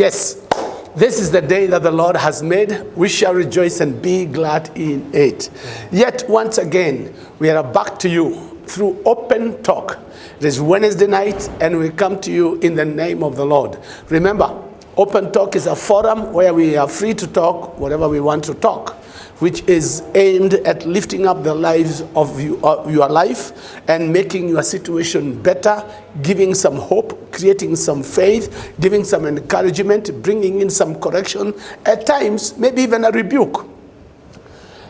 Yes, this is the day that the Lord has made. We shall rejoice and be glad in it. Yet once again, we are back to you through Open Talk. It is Wednesday night, and we come to you in the name of the Lord. Remember, Open Talk is a forum where we are free to talk whatever we want to talk, which is aimed at lifting up the lives of your life and making your situation better, giving some hope, creating some faith, giving some encouragement, bringing in some correction, at times maybe even a rebuke.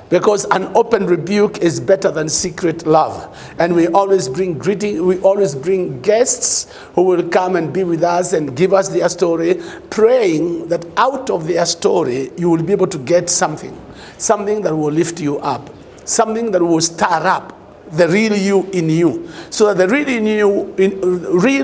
Because an open rebuke is better than secret love. And we always bring greeting, we always bring guests who will come and be with us and give us their story, praying that out of their story, you will be able to get something that will lift you up, something that will stir up the real you in you, so that the real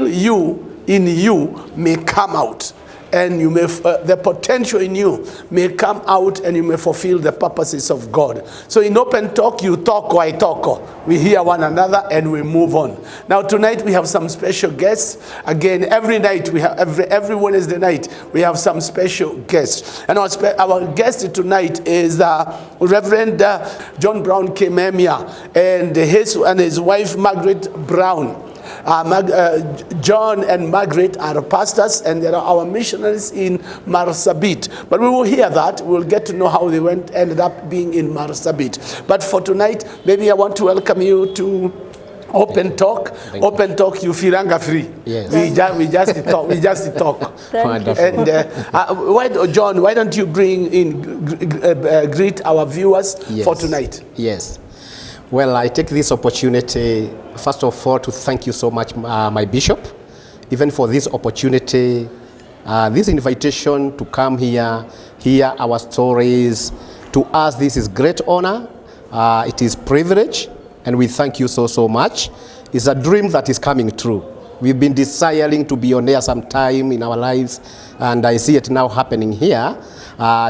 you in you may come out. And you may, the potential in you may come out, and you may fulfill the purposes of God. So in Open Talk, you talk or I talk. We hear one another and we move on. Now tonight we have some special guests. Again, every night we have every Wednesday night we have some special guests. And our guest tonight is Reverend John Brown Kimemia and his wife Margaret Brown. John and Margaret are pastors, and they are our missionaries in Marsabit. But we will hear that. We'll get to know how they ended up being in Marsabit. But for tonight, maybe I want to welcome you to Open Talk. Open Talk, you feel anger free. Yes. We just talk. We just talk. Wonderful. And John, why don't you greet our viewers for tonight? Yes. Well, I take this opportunity, first of all, to thank you so much, my bishop, even for this opportunity, this invitation to come here, hear our stories. To us, this is great honor. It is privilege, and we thank you so much. It's a dream that is coming true. We've been desiring to be on air sometime in our lives, and I see it now happening here.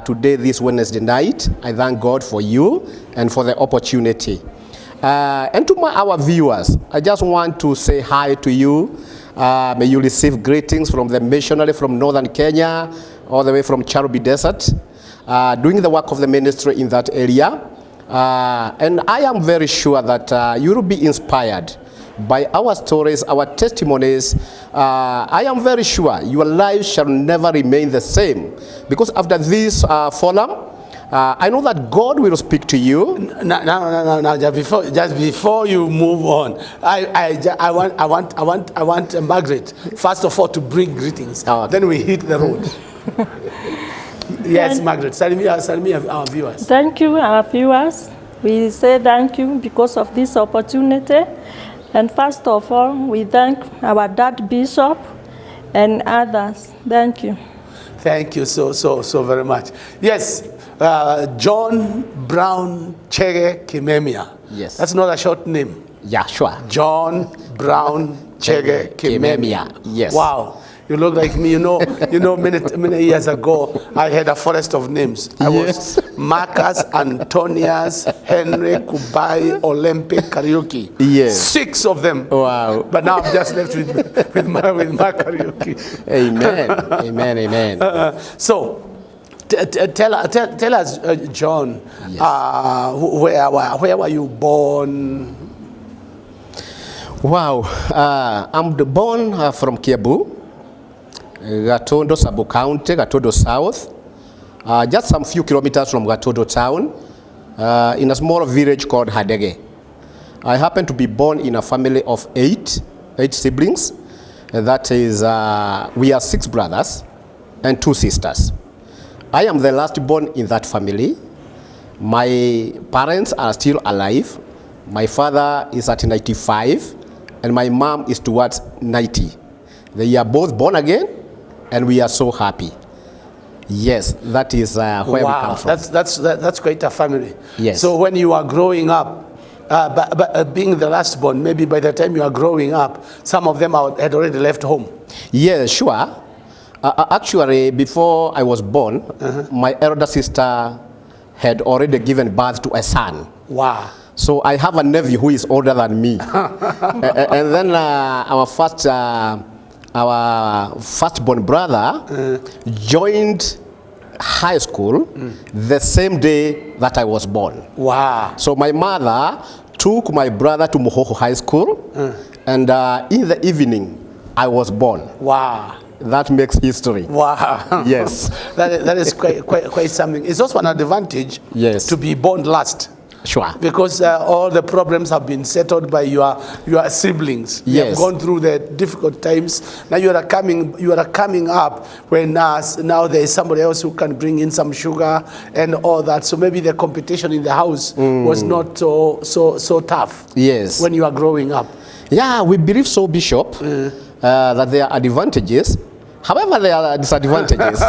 Today, this Wednesday night, I thank God for you and for the opportunity. And to our viewers, I just want to say hi to you. May you receive greetings from the missionary from northern Kenya, all the way from Charubi Desert, doing the work of the ministry in that area. And I am very sure that you will be inspired by our stories, our testimonies. I am very sure your lives shall never remain the same, because after this forum, I know that God will speak to you. No. Just before you move on, I want Margaret first of all to bring greetings. Oh. Then we hit the road. Yes, Margaret. Salimia our viewers. Thank you, our viewers. We say thank you because of this opportunity. And first of all, we thank our dad bishop and others. Thank you. Thank you so very much. Yes. John Brown Kimemia. Yes. That's not a short name. Yeah, sure. John Brown Kimemia. Yes. Wow. You look like me. You know, many years ago, I had a forest of names. I was Marcus, Antonius, Henry, Kubai, Olympic, Karaoke. Yes. 6 of them. Wow. But now I'm just left with my karaoke. Amen. So, tell us, John, yes. Where were you born? Wow, I'm born from Kiambu, Gatondo Sub-County, Gatondo South, just some few kilometers from Gatondo town, in a small village called Hadege. I happen to be born in a family of 8 siblings. That is, we are 6 brothers and 2 sisters. I am the last born in that family. My parents are still alive. My father is at 95, and my mom is towards 90. They are both born again, and we are so happy. Yes, that is where we come from. That's quite a family. Yes. So when you are growing up, but being the last born, maybe by the time you are growing up, some of them had already left home. Yeah, sure. Actually, before I was born, my elder sister had already given birth to a son. Wow. So I have a nephew who is older than me. And then our first our firstborn brother joined high school the same day that I was born. Wow. So my mother took my brother to Mohoho High School, and in the evening, I was born. Wow. That makes history. Wow. Yes. that is quite something. It's also an advantage to be born last. Sure. Because all the problems have been settled by your siblings. You have gone through the difficult times. Now you are coming up when now there is somebody else who can bring in some sugar and all that. So maybe the competition in the house was not so tough. Yes. When you are growing up. Yeah, we believe so, Bishop, that there are advantages. However, there are disadvantages.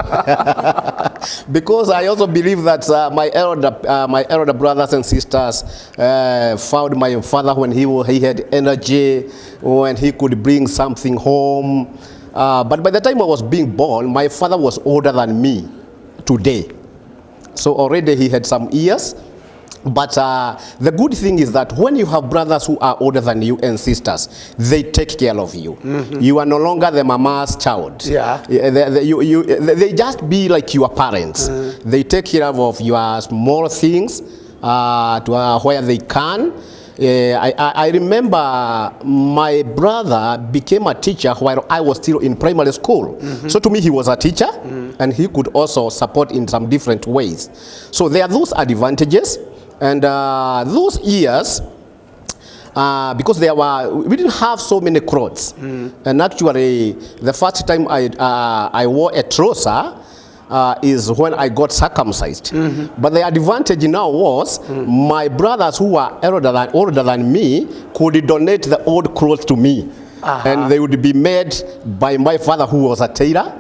Because I also believe that my elder brothers and sisters found my father when he had energy, when he could bring something home. But by the time I was being born, my father was older than me today. So already he had some years. But the good thing is that when you have brothers who are older than you and sisters, they take care of you. You are no longer the mama's child. Yeah. They just be like your parents. They take care of your small things where they can. I remember my brother became a teacher while I was still in primary school. So to me, he was a teacher, and he could also support in some different ways. So there are those advantages. And those years, because we didn't have so many clothes. And actually, the first time I wore a trouser is when I got circumcised. But the advantage now was my brothers who were older than me could donate the old clothes to me. And they would be made by my father, who was a tailor,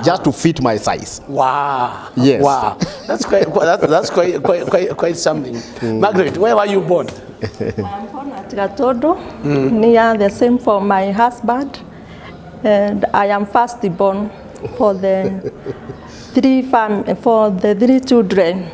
just to fit my size. Wow. Yes. Wow. That's quite something. Margaret, where were you born? I'm born at Gatodo, near the same for my husband. And I am firstborn for the three children.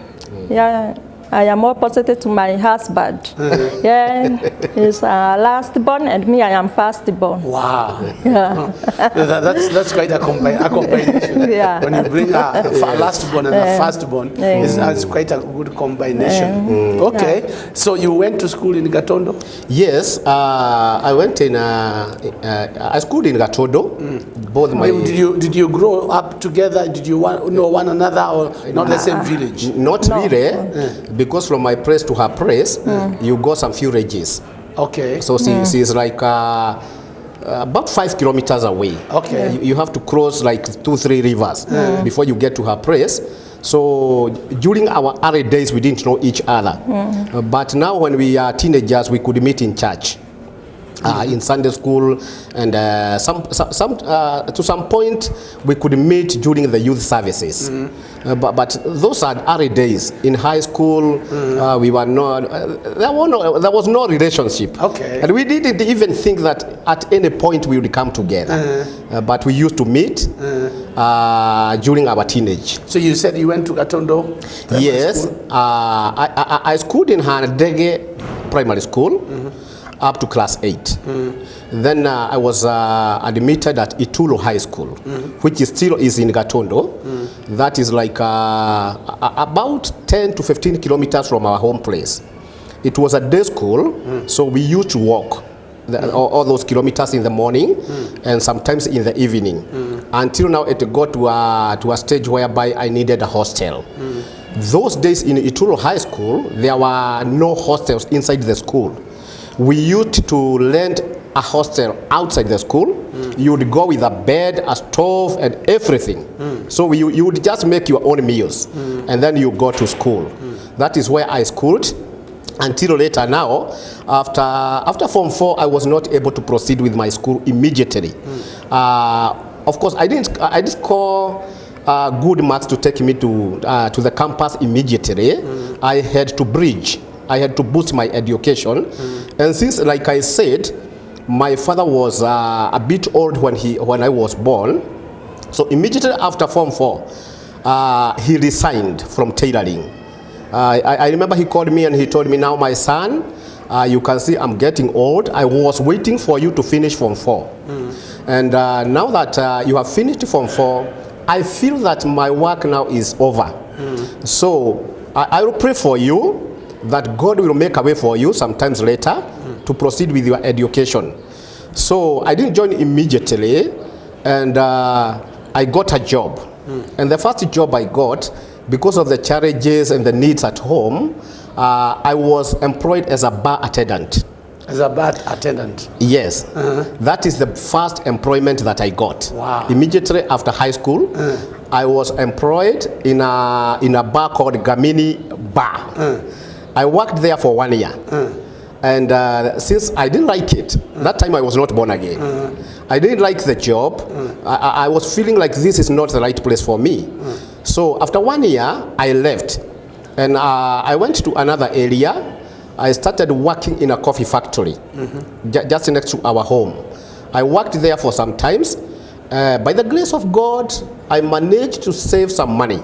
Yeah. I am opposite to my husband. Yeah, he's lastborn, and me, I am firstborn. Wow. Yeah. That's quite a combination. Yeah. When you bring a lastborn and a firstborn, it's quite a good combination. Okay. So you went to school in Gatondo? Yes, I went in. I schooled in Gatondo. Both my. Did you grow up together? Did you know one another, or not the same village? Not really. Because from my place to her place, you go some few ranges. Okay. So she's like about 5 kilometers away. Okay. You have to cross like 2-3 rivers before you get to her place. So during our early days, we didn't know each other. But now when we are teenagers, we could meet in church. In Sunday school, and to some point we could meet during the youth services. But those are early days. In high school, we were not. There was no relationship. Okay. And we didn't even think that at any point we would come together. But we used to meet during our teenage. So you said you went to Gatondo? Yes. I schooled in Hanadege Primary School. Up to class 8. Then I was admitted at Itulo High School, which still is in Gatondo. That is like about 10 to 15 kilometers from our home place. It was a day school, so we used to walk all those kilometers in the morning and sometimes in the evening. Until now it got to a stage whereby I needed a hostel. Those days in Itulo High School, there were no hostels inside the school. We used to rent a hostel outside the school. You would go with a bed, a stove, and everything. So you would just make your own meals, and then you go to school. That is where I schooled until later now. After Form 4, I was not able to proceed with my school immediately. Of course, I didn't score good marks to take me to the campus immediately. I had to bridge. I had to boost my education. And since, like I said, my father was a bit old when I was born, so immediately after Form 4, he resigned from tailoring. I remember he called me and he told me, now my son, you can see I'm getting old. I was waiting for you to finish Form 4. And now that you have finished Form 4, I feel that my work now is over. So I will pray for you that God will make a way for you sometimes later to proceed with your education. So I didn't join immediately, and I got a job. And the first job I got, because of the challenges and the needs at home, I was employed as a bar attendant. As a bar attendant? Yes. That is the first employment that I got. Wow. Immediately after high school, I was employed in a bar called Gamini Bar. I worked there for 1 year. And since I didn't like it, that time I was not born again. I didn't like the job. I was feeling like this is not the right place for me. So after 1 year, I left. And I went to another area. I started working in a coffee factory, just next to our home. I worked there for some times. By the grace of God, I managed to save some money.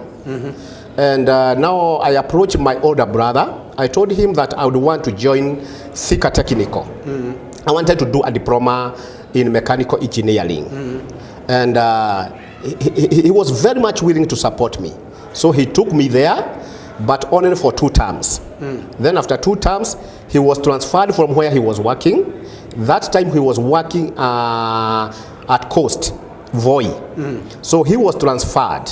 And now I approached my older brother. I told him that I would want to join Thika Technical. I wanted to do a diploma in mechanical engineering. And he was very much willing to support me. So he took me there, but only for 2 terms. Then after 2 terms, he was transferred from where he was working. That time he was working at Coast, Voi. So he was transferred.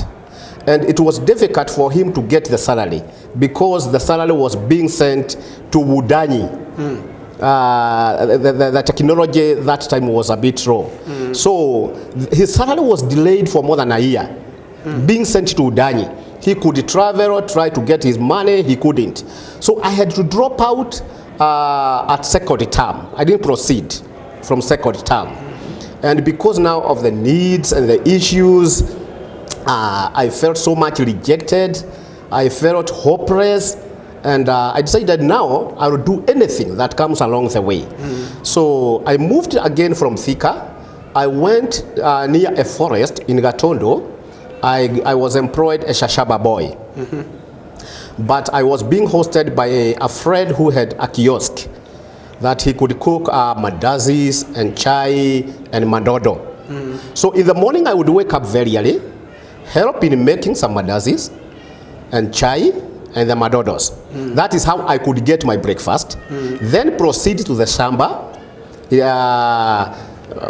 And it was difficult for him to get the salary because the salary was being sent to Wudani. The technology that time was a bit low. So his salary was delayed for more than a year, being sent to Wudani. He could travel, try to get his money, he couldn't. So I had to drop out at second term. I didn't proceed from second term. And because now of the needs and the issues, I felt so much rejected. I felt hopeless. And I decided now I will do anything that comes along the way. So I moved again from Thika. I went near a forest in Gatondo. I was employed as a shaba boy. But I was being hosted by a friend who had a kiosk that he could cook mandazis and chai and mandodo. So in the morning I would wake up very early, help in making some mandazis and chai and the mandodos. That is how I could get my breakfast. Then proceed to the shamba.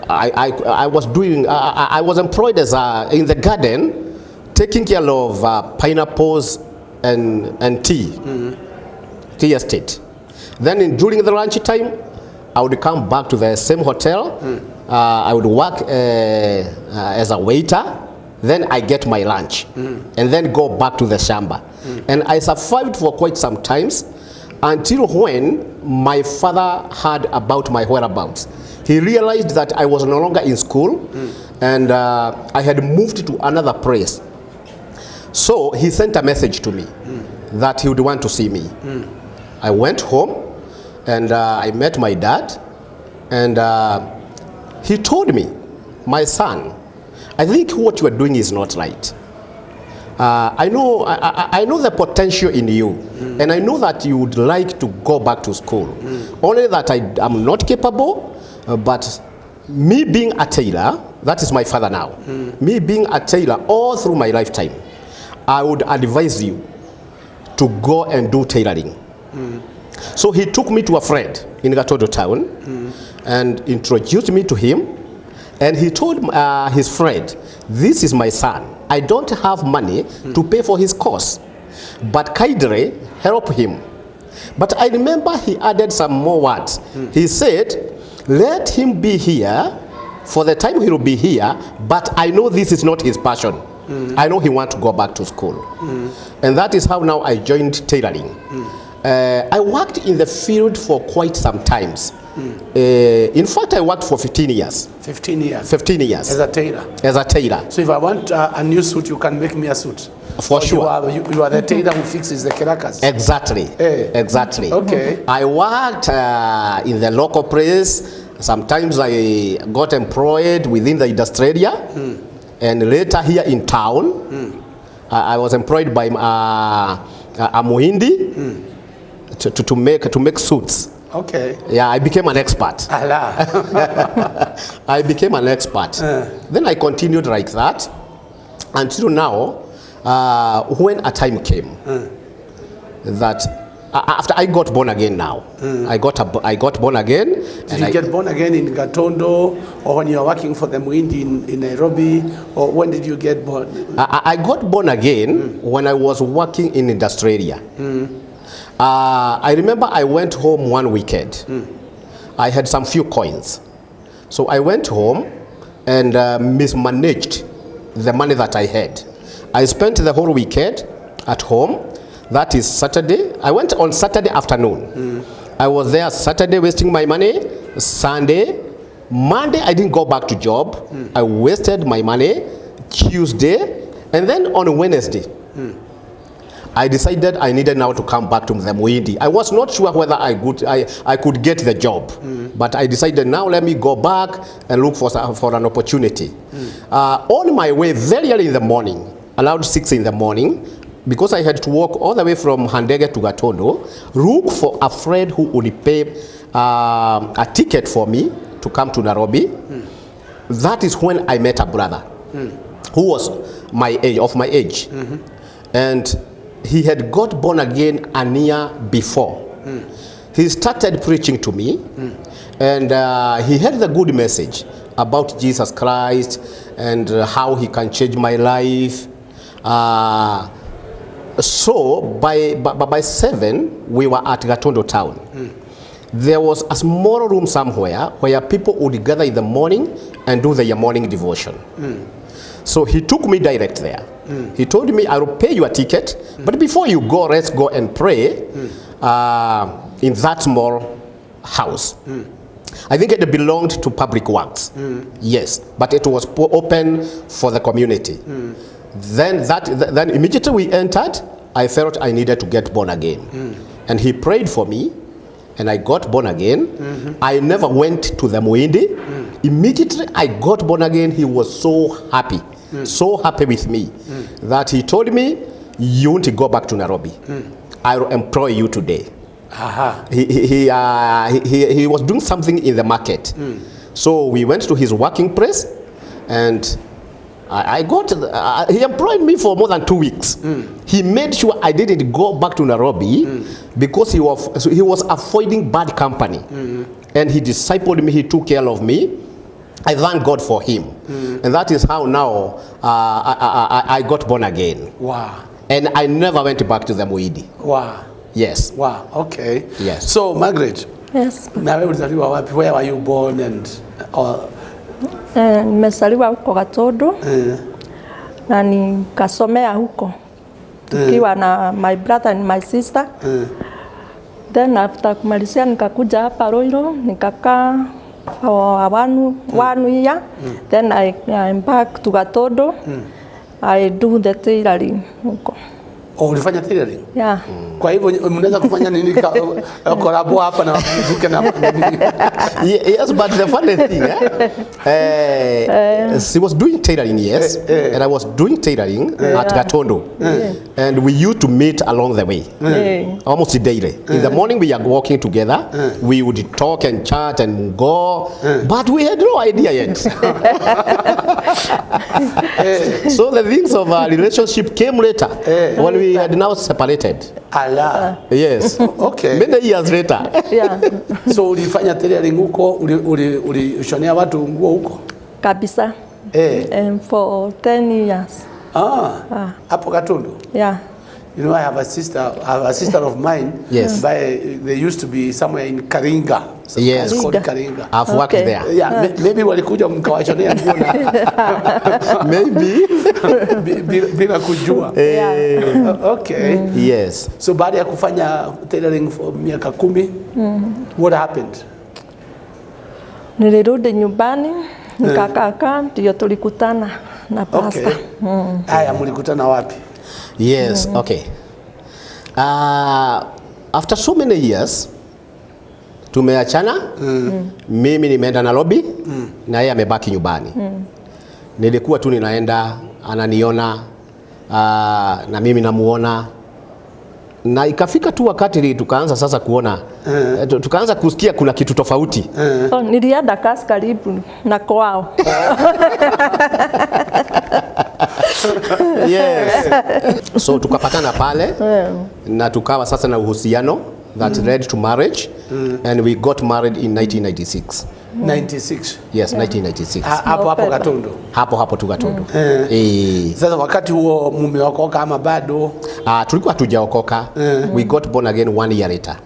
I was employed as in the garden, taking care of pineapples and tea estate. Then during the lunch time, I would come back to the same hotel. I would work as a waiter. Then I get my lunch and then go back to the shamba. And I survived for quite some times until when my father heard about my whereabouts. He realized that I was no longer in school and I had moved to another place. So he sent a message to me that he would want to see me. I went home and I met my dad, and he told me, my son, I think what you are doing is not right. I know the potential in you, and I know that you would like to go back to school. Only that I am not capable, but me being a tailor, that is my father now, me being a tailor all through my lifetime, I would advise you to go and do tailoring. So he took me to a friend in Gatondo town and introduced me to him. And he told his friend, this is my son. I don't have money to pay for his course, but kindly help him. But I remember he added some more words. He said, let him be here for the time he will be here, but I know this is not his passion. I know he wants to go back to school. And that is how now I joined tailoring. I worked in the field for quite some times. In fact, I worked for 15 years. 15 years? 15 years. As a tailor? As a tailor. So if I want a new suit, you can make me a suit? For sure. You are the tailor who fixes the karakas? Exactly. Exactly. Okay. I worked in the local place. Sometimes I got employed within the industry area. And later here in town, I was employed by a Muhindi to make suits. Okay. Yeah, I became an expert. I became an expert. Then I continued like that until now, when a time came that after I got born again now, I got born again. Did you get born again in Gatondo, or when you were working for the Muindi in Nairobi, or when did you get born? I got born again when I was working in Australia. I remember I went home one weekend. I had some few coins. So I went home and mismanaged the money that I had. I spent the whole weekend at home. That is Saturday. I went on Saturday afternoon. I was there Saturday wasting my money. Sunday, Monday I didn't go back to job. I wasted my money. Tuesday, and then on Wednesday, I decided I needed now to come back to the Muindi. I was not sure whether I could get the job, but I decided now let me go back and look for an opportunity. On my way very early in the morning, around 6 in the morning, because I had to walk all the way from Handege to Gatondo, look for a friend who would pay a ticket for me to come to Nairobi. That is when I met a brother who was of my age. And he had got born again a year before. He started preaching to me, and he had the good message about Jesus Christ and how he can change my life. So by 7, we were at Gatondo town. There was a small room somewhere where people would gather in the morning and do their morning devotion. So he took me direct there. He told me, I will pay you a ticket, but before you go, let's go and pray in that small house. I think it belonged to Public Works. Yes, but it was open for the community. Then immediately we entered, I felt I needed to get born again. And he prayed for me, and I got born again. I never went to the Muindi. Immediately I got born again, he was so happy with me that he told me, you want to go back to Nairobi. I will employ you today. He was doing something in the market. So we went to his working place, and he employed me for more than 2 weeks. He made sure I didn't go back to Nairobi because he was avoiding bad company. And he discipled me, he took care of me. I thank God for him. And that is how now I got born again. Wow. And I never went back to the Muidi. Wow. Yes. Wow, okay. Yes. So, Margaret. Yes. Where were you born and... Nimezaliwa huko Gatondo na nikasomea huko tukiwa na my brother and my sister. Then after kumalizia nikakuja hapa Roiro, nikakaa for one year. Then I'm back to Gatondo. I do the tailoring huko. Oh, ulifanya tailoring? Yeah. Kwa hivyo mnaweza kufanya nini collab hapa na muziki na Yes, but the funny thing, she was doing tailoring, yes, and I was doing tailoring at Gatondo, and we used to meet along the way, almost daily. In the morning we are walking together, we would talk and chat and go, but we had no idea yet. So the things of our relationship came later, when we had now separated. Allah. Yes. Okay. Many years later. Yeah. So ulifanya tailoring huko, ulishonea watu nguo huko? Kabisa. For 10 years. Hapo Gatondo? Yeah. You know, I have a sister of mine. Yes. They used to be somewhere in Karinga. Yes. It's called Karinga. I've worked there. Yeah, maybe walikuja mkawashonea nguo na maybe bila kujua. Okay. Yes. So baada ya kufanya tailoring for miaka 10, what happened? Nilirudi nyumbani, nikakaa ndio tulikutana na pastor. Okay. Haya, mlikutana wapi? Yes, okay. After so many years, tumeachana. Mimi nimeenda Nairobi, na yeye amebaki nyumbani. Nilikuwa tu ninaenda, ananiona, na mimi namuona. Na ikafika tu wakati tukaanza sasa kuona tukaanza kusikia kuna kitu tofauti. So, nilienda kasi karibu na kwao. Yes. So tukapatana pale na tukawa sasa na uhusiano that led to marriage and we got married in 1996. 96. Yes, 1996. Hapo Gatundu. Hapo tu Gatundu. Sasa wakati huo mumeokoka ama bado? Tulikuwa tujaokoka. We got born again 1 year later.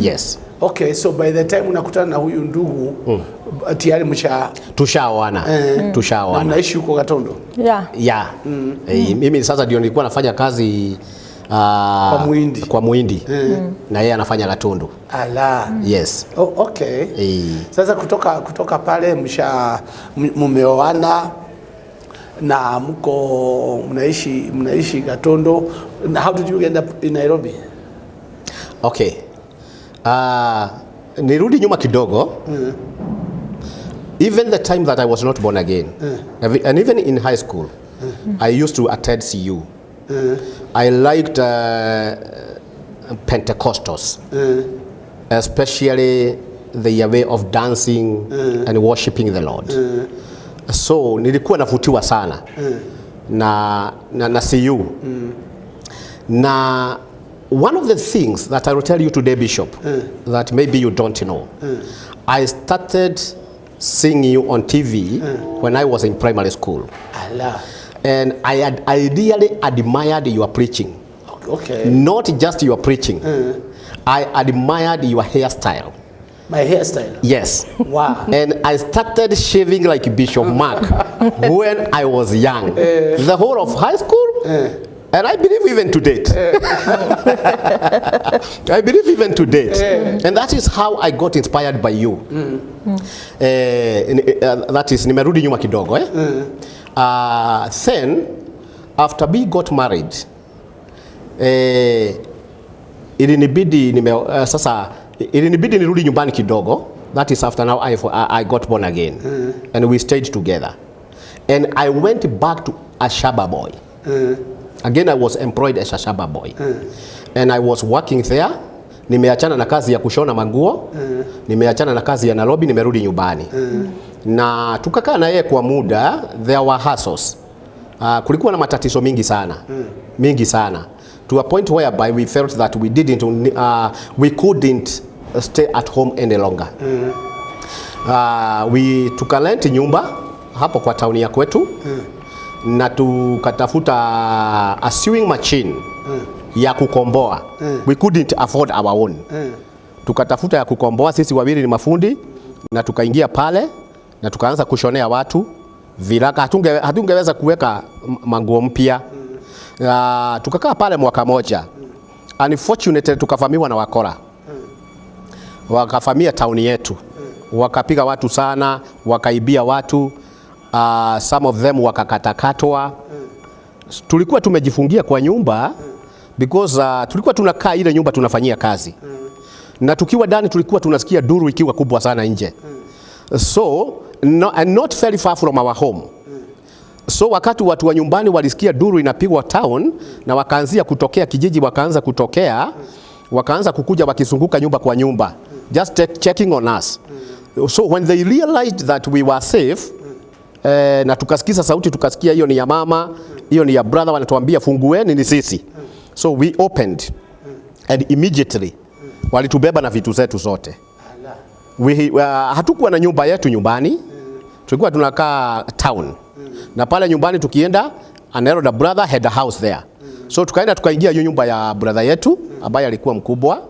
Yes. Okay, so by the time unakutana na huyu ndugu tayari tushaoana. Tushaoana. Na mnaishi huko Gatundu? Yeah. Mimi sasa ndio nilikuwa nafanya kazi kwa Muhindi. Na yeye anafanya Gatundu. Ala. Yes. Oh, okay. Sasa kutoka pale mumeoana na mnaishi Gatundu. How did you end up in Nairobi? Okay. Nirudi nyuma kidogo. Even the time that I was not born again, and even in high school, I used to attend CU. I liked Pentecostals, especially their way of dancing and worshiping the Lord. So nilikuwa navutiwa sana na CU. Na one of the things that I will tell you today, Bishop, that maybe you don't know, I started seeing you on TV when I was in primary school. Allah. And I really admired your preaching. Okay. Not just your preaching. I admired your hairstyle. My hairstyle? Yes. Wow. And I started shaving like Bishop Mark when I was young. The whole of high school. And I believe even to date. I believe even to date. And that is how I got inspired by you. That is, nimerudi nyuma kidogo. Then, after we got married, ilinibidi nirudi nyumbani kidogo. That is after now I got born again. And we stayed together. And I went back to a Shaba boy. Again, I was employed as a Shaba boy. And I was working there. Nimeachana na kazi ya kushona manguo. Nimeachana na kazi ya Nairobi, nimerudi nyumbani. Na tukakaa na yeye kwa muda. There were hassles. Kulikuwa na matatizo mingi sana. Mingi sana. To a point whereby we felt that we couldn't stay at home any longer. Tukalenti nyumba hapo kwa town ya kwetu. Na tukatafuta a sewing machine ya kukomboa. We couldn't afford our own. Tukatafuta ya kukomboa, sisi wawili ni mafundi, na tukaingia pale na tukaanza kushonea watu viraka. Hatungeweza kuweka manguo mpya. Tukakaa pale mwaka moja. Unfortunately tukavamiwa na wakora. Wakavamia town yetu. Wakapiga watu sana, wakaibia watu. Some of them wakakatakatwa. Tulikuwa tumejifungia kwa nyumba because tulikuwa tunakaa ile nyumba tunafanyia kazi. Na tukiwa ndani tulikuwa tunasikia duru ikiwa kubwa sana nje. So and not very far from our home. So wakati watu wa nyumbani walisikia duru inapigwa town na wakaanzia kutokea kijiji, wakaanza kutokea, wakaanza kukuja wakizunguka nyumba kwa nyumba, just checking on us. So when they realized that we were safe, na tukasikiza sauti, tukasikia hiyo ni ya mama, hiyo ni ya brother, wanatuambia fungueni, ni sisi. So we opened and immediately walitubeba na vitu zetu zote. Hatukuwa na nyumba yetu nyumbani, tulikuwa tunakaa town. Na pale nyumbani tukienda, an elder brother had a house there. So tukaenda tukaingia hiyo nyumba ya brother yetu ambaye alikuwa mkubwa,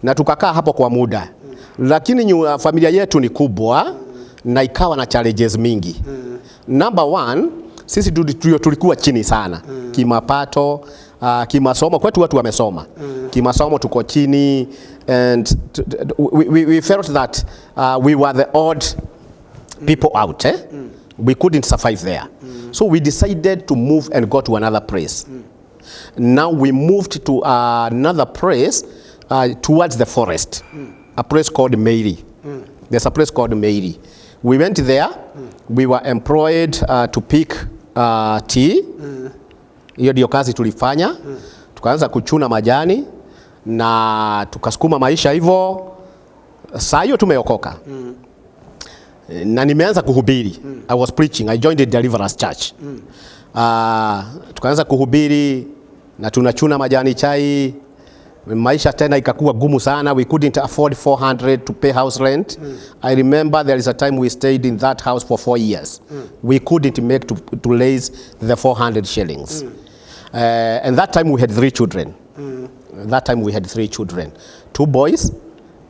na tukakaa hapo kwa muda. Lakini familia yetu ni kubwa na ikawa na challenges mingi. Number one, sisi tulikuwa chini sana. Kimapato, kimasomo, kwetu watu wamesoma. Kimasomo tuko chini, and we felt that we were the odd people out. We couldn't survive there. So we decided to move and go to another place. Now we moved to another place towards the forest. A place called Mary. There's a place called Mary. We went there. We were employed to pick tea. Hiyo ndio kazi tulifanya. Tukaanza kuchuna majani. na tukasukuma maisha hivyo. Saa hiyo tumeokoka. Na nimeanza kuhubiri. I was preaching. I joined the Deliverance Church. Tukaanza kuhubiri na tunachuna majani chai. Maisha tena ikakuwa gumu sana. We couldn't afford 400 to pay house rent. I remember there is a time we stayed in that house for 4 years. We couldn't make to raise the 400 shillings. And that time we had 3 children. That time we had 3 children. 2 boys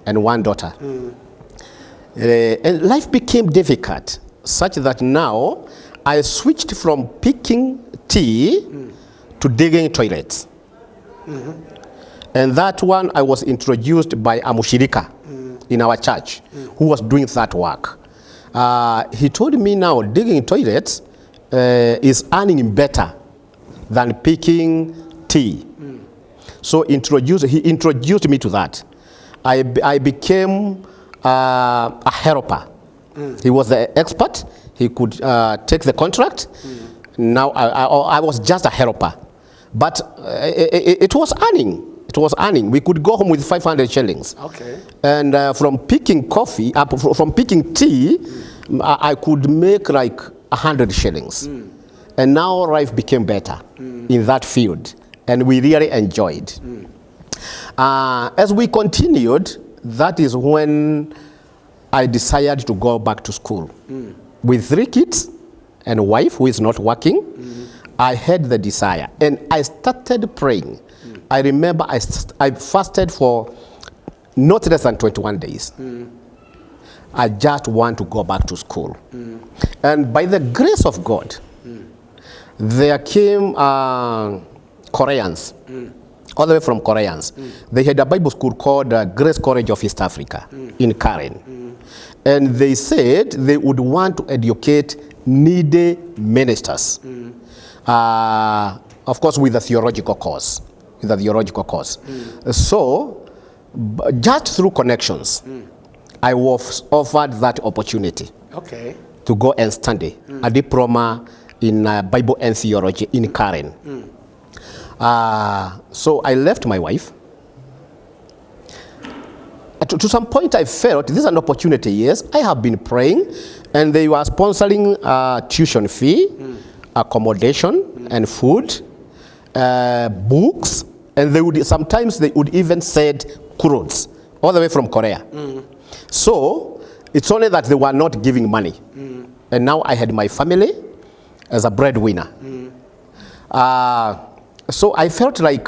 and 1 daughter. And life became difficult, such that now I switched from picking tea to digging toilets. And that one I was introduced by a mushirika in our church who was doing that work. He told me now digging toilets is earning better than picking tea. So he introduced me to that. I became a helper. He was the expert. He could take the contract. Now I was just a helper. But it was earning. It was earning. We could go home with 500 shillings. Okay. And from picking coffee, from picking tea, I could make like 100 shillings. And now life became better in that field. And we really enjoyed. As we continued, that is when I decided to go back to school. With 3 kids and a wife who is not working, I had the desire. And I started praying. I remember I fasted for not less than 21 days. I just want to go back to school. And by the grace of God, there came Koreans, all the way from Koreans. They had a Bible school called Grace College of East Africa in Karen. And they said they would want to educate needy ministers. Of course, with a theological course. So, just through connections, I was offered that opportunity to go and study a diploma in Bible and theology in Karen. So I left my wife. To some point I felt this is an opportunity. Yes, I have been praying, and they were sponsoring tuition fee, accommodation and food, books, and sometimes they would even send clothes all the way from Korea. So it's only that they were not giving money. And now I had my family as a breadwinner. So I felt like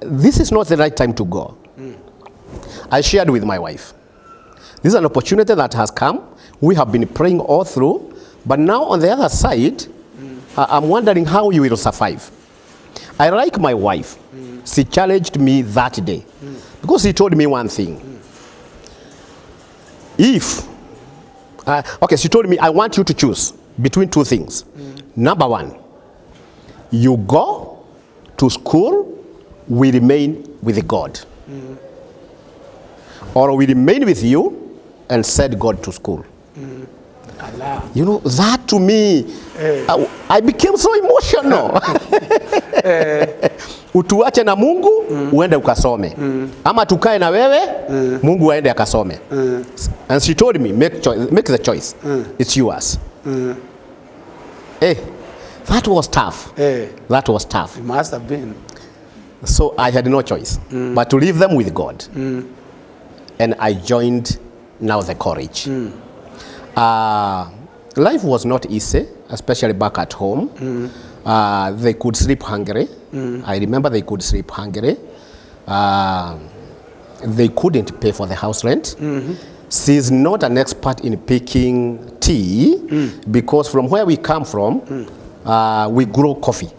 this is not the right time to go. I shared with my wife. This is an opportunity that has come. We have been praying all through. But now on the other side, I'm wondering how you will survive. I like my wife. She challenged me that day. Because she told me one thing. She told me, I want you to choose between 2 things. Number 1, you go to school, we remain with God. Or we remain with you and send God to school. You know, that to me, I became so emotional. Utuache na Mungu, uende ukasome. Ama tukae na wewe, Mungu aende akasome. And she told me, make the choice. It's yours. That was tough. That was tough. It must have been. So I had no choice but to leave them with God. And I joined now the college. Life was not easy, especially back at home. They could sleep hungry. I remember they could sleep hungry. They couldn't pay for the house rent. She's not an expert in picking tea because from where we come from, we grow coffee.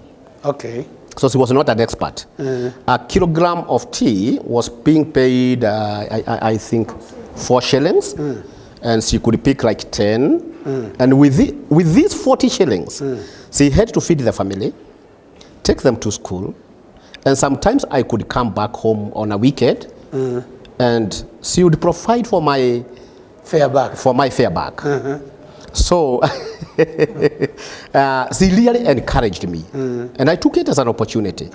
Okay. So she was not an expert. A kilogram of tea was being paid, I think, 4 shillings. And she could pick like 10. And with these 40 shillings, she had to feed the family, take them to school. And sometimes I could come back home on a weekend, and she would provide for my fare back. So she really encouraged me. And I took it as an opportunity.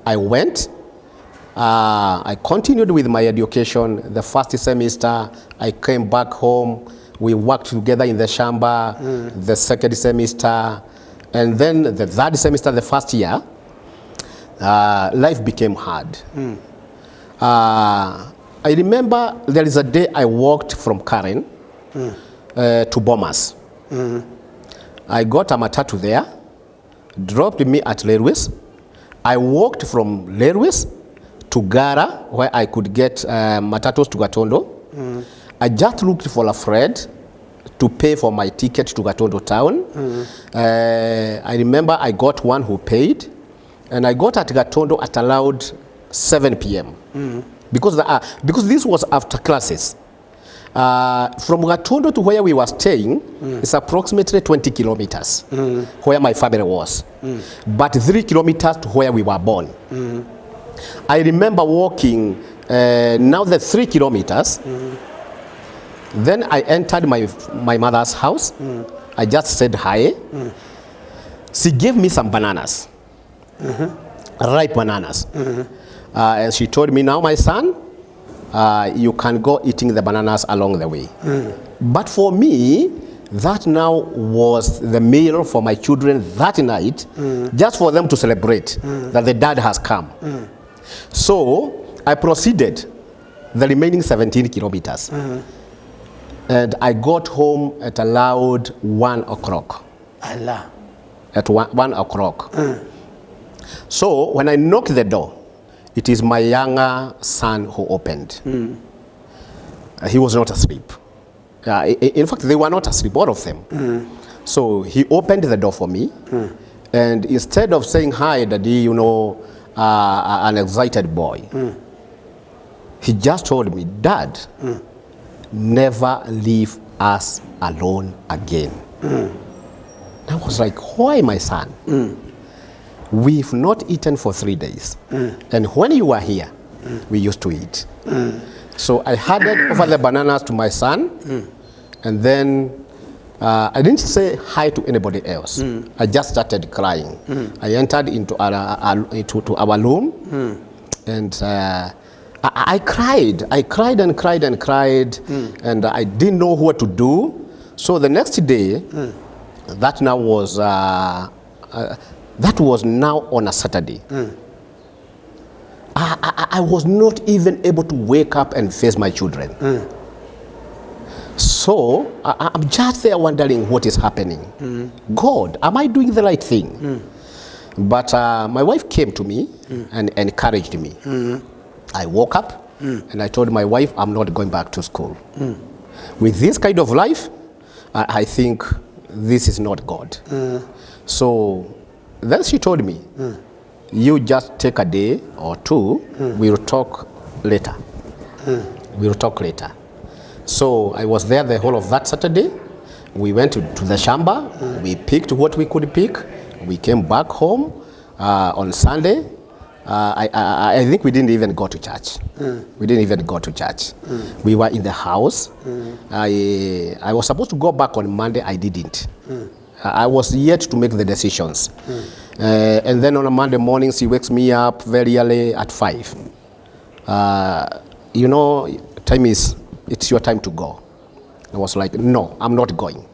I went I continued with my education. The first semester, I came back home. We worked together in the shamba. The second semester, and then the third semester, the first year, life became hard. I remember there is a day I walked from Karen to Bomas. I got a matatu there, dropped me at Lerwes. I walked from Lerwes to Gara, where I could get matatus to Gatondo. I just looked for a friend to pay for my ticket to Gatondo town. I remember I got one who paid, and I got at Gatondo at around 7 p.m. Because this was after classes. From Gatondo to where we were staying is approximately 20 kilometers, where my family was, but 3 kilometers to where we were born. I remember walking now the 3 kilometers. Then I entered my mother's house. I just said hi. She gave me some bananas, ripe bananas. And she told me, now my son, you can go eating the bananas along the way. But for me, that now was the meal for my children that night, just for them to celebrate that the dad has come. So I proceeded the remaining 17 kilometers. And I got home at around 1 o'clock. Allah. At 1 o'clock. So when I knocked the door, it is my younger son who opened. He was not asleep. In fact, they were not asleep, all of them. So he opened the door for me, and instead of saying, hi, Daddy, you know, an excited boy, he just told me, Dad, never leave us alone again. I was like, why, my son? We've not eaten for 3 days. And when you were here, we used to eat. So I handed over the bananas to my son, and then I didn't say hi to anybody else. I just started crying. I entered into our room, and I cried. I cried and cried and cried, and I didn't know what to do. So the next day, that was now on a Saturday. I was not even able to wake up and face my children. So I'm just there wondering what is happening. God, am I doing the right thing? But my wife came to me and encouraged me. I woke up and I told my wife, I'm not going back to school. With this kind of life, I think this is not God. So then she told me, you just take a day or two, we'll talk later. We'll talk later. So I was there the whole of that Saturday. We went to the shamba, we picked what we could pick, we came back home on Sunday. I think we didn't even go to church. We didn't even go to church. We were in the house. I was supposed to go back on Monday, I didn't. I was yet to make the decisions. And then on a Monday morning, she wakes me up very early at 5. You know, it's your time to go. I was like, no, I'm not going.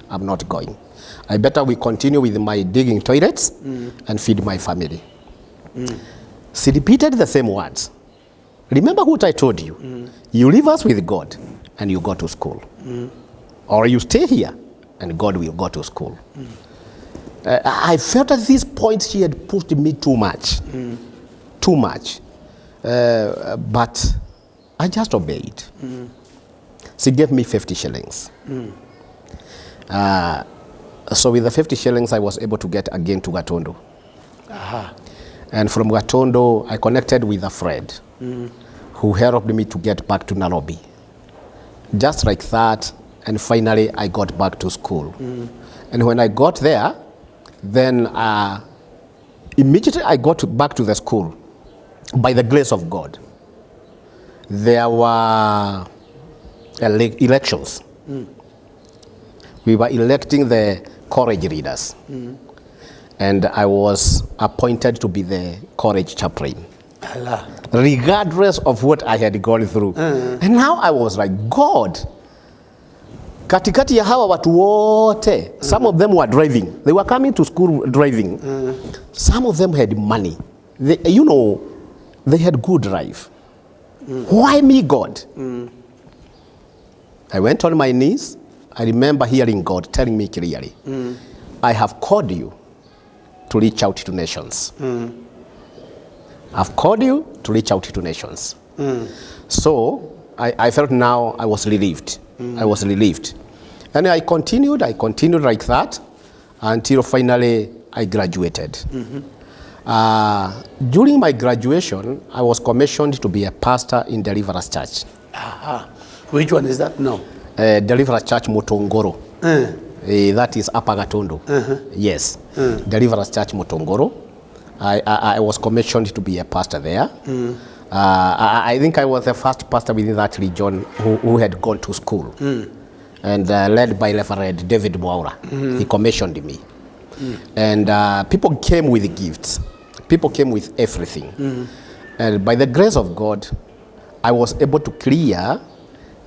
I'm not going. I better we continue with my digging toilets and feed my family. She repeated the same words. Remember what I told you. You leave us with God and you go to school. Or you stay here and God will go to school. I felt at this point she had pushed me too much. Too much. But I just obeyed. She gave me 50 shillings. So with the 50 shillings, I was able to get again to Gatondo. And from Gatondo, I connected with a friend who helped me to get back to Nairobi. Just like that, and finally I got back to school. And when I got there, then immediately I got back to the school by the grace of God. There were elections. We were electing the college leaders. And I was appointed to be the college chaplain. Allah. regardless of what I had gone through. And now I was like, God, katikati ya hawa watu wote, some of them were driving. They were coming to school driving. Some of them had money. They, you know, they had good drive. Why me, God? I went on my knees. I remember hearing God telling me clearly, I have called you to reach out to nations. I've called you to reach out to nations. So I felt now I was relieved. I was relieved. And I continued like that until finally I graduated. During my graduation, I was commissioned to be a pastor in Deliverance Church. Aha. Which one is that? No. Deliverance Church Mutongoro. That is Upper Gatundu. Yes. Deliverance Church Mutongoro. I was commissioned to be a pastor there. I think I was the first pastor within that region who had gone to school. And led by Reverend David Mwaura. He commissioned me. And people came with gifts. People came with everything. And by the grace of God, I was able to clear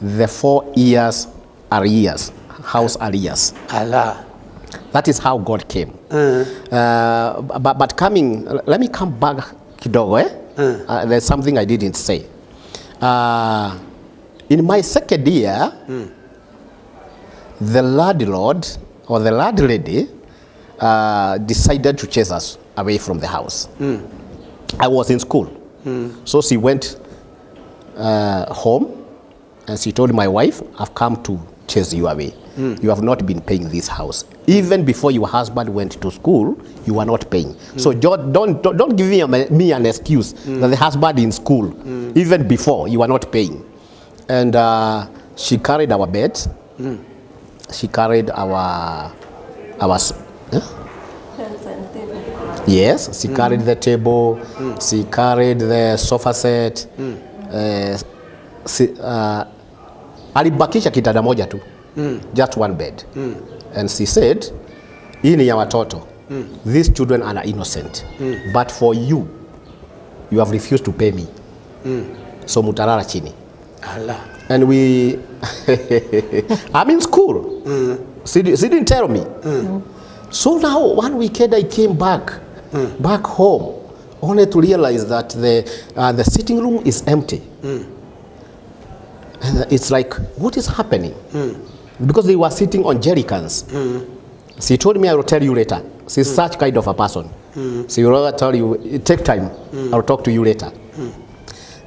the 4 years arrears, house arrears. Allah. That is how God came. But coming, let me come back kidogo. There's something I didn't say. In my second year, the landlord or the landlady decided to chase us away from the house. I was in school. So she went home and she told my wife, I've come to chase you away. You have not been paying this house. Even before your husband went to school, you were not paying. So don't give me an excuse that the husband in school, even before, you were not paying. And she carried our bed. She carried our yes, she carried the table, she carried the sofa set. Alibakisha kitanda moja tu, just one bed. And she said, hii ni ya watoto. These children are innocent. But for you, you have refused to pay me. So mutarara chini. Allah. And we, I'm in school. She didn't tell me. So now one weekend I came back home, only to realize that the sitting room is empty. And it's like, what is happening? Because they were sitting on jerry cans. She told me, I will tell you later. She's such kind of a person. She will rather tell you, take time, I'll talk to you later.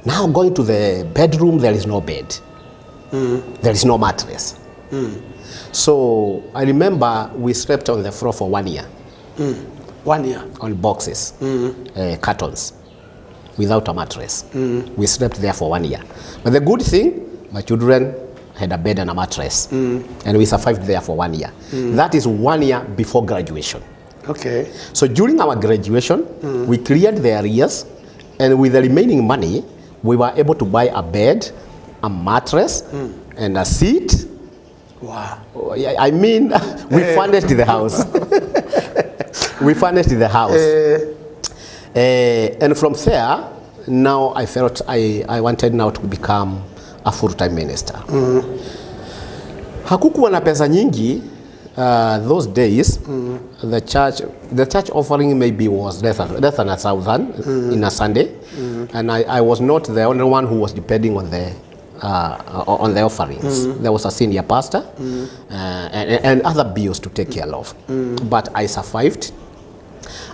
Now going to the bedroom, there is no bed. There is no mattress. So I remember we slept on the floor for 1 year. 1 year? On boxes, cartons, without a mattress. We slept there for 1 year. But the good thing, my children had a bed and a mattress. And we survived there for 1 year. That is 1 year before graduation. Okay. So during our graduation, we cleared the arrears, and with the remaining money, we were able to buy a bed, a mattress, and a seat. Wow. I mean, we furnished the house. We furnished the house. And from there, now I felt I wanted now to become a full-time minister. Hakukuwa na pesa nyingi those days. The church offering maybe was less than 1,000 in a Sunday, and I was not the only one who was depending on the offerings. There was a senior pastor and other bills to take care of. But I survived,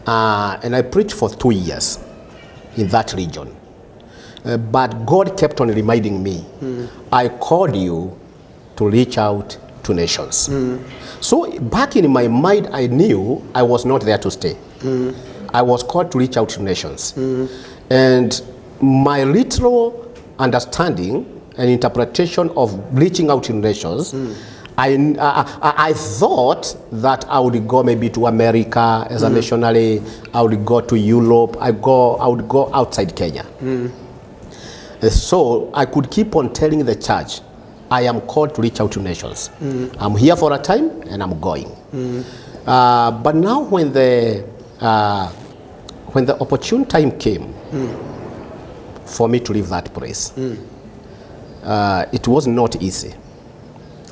and I preached for 2 years in that region. But God kept on reminding me, I called you to reach out to nations. So back in my mind, I knew I was not there to stay. I was called to reach out to nations. And my literal understanding and interpretation of reaching out to nations, I thought that I would go maybe to America as a missionary. I would go to Europe. I would go outside Kenya. So I could keep on telling the church, I am called to reach out to nations. I'm here for a time and I'm going. But now when the opportune time came, for me to leave that place. It was not easy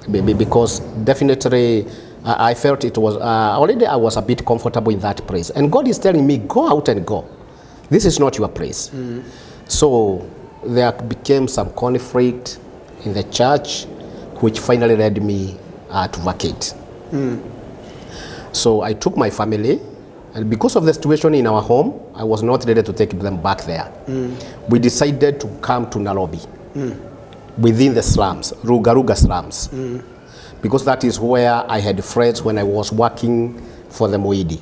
because definitely I felt it was, already I was a bit comfortable in that place. And God is telling me, go out and go. This is not your place. So there became some conflict in the church, which finally led me to vacate. So I took my family, and because of the situation in our home, I was not ready to take them back there. We decided to come to Nairobi, within the slums, Ruga slums, because that is where I had friends when I was working for the Moidi.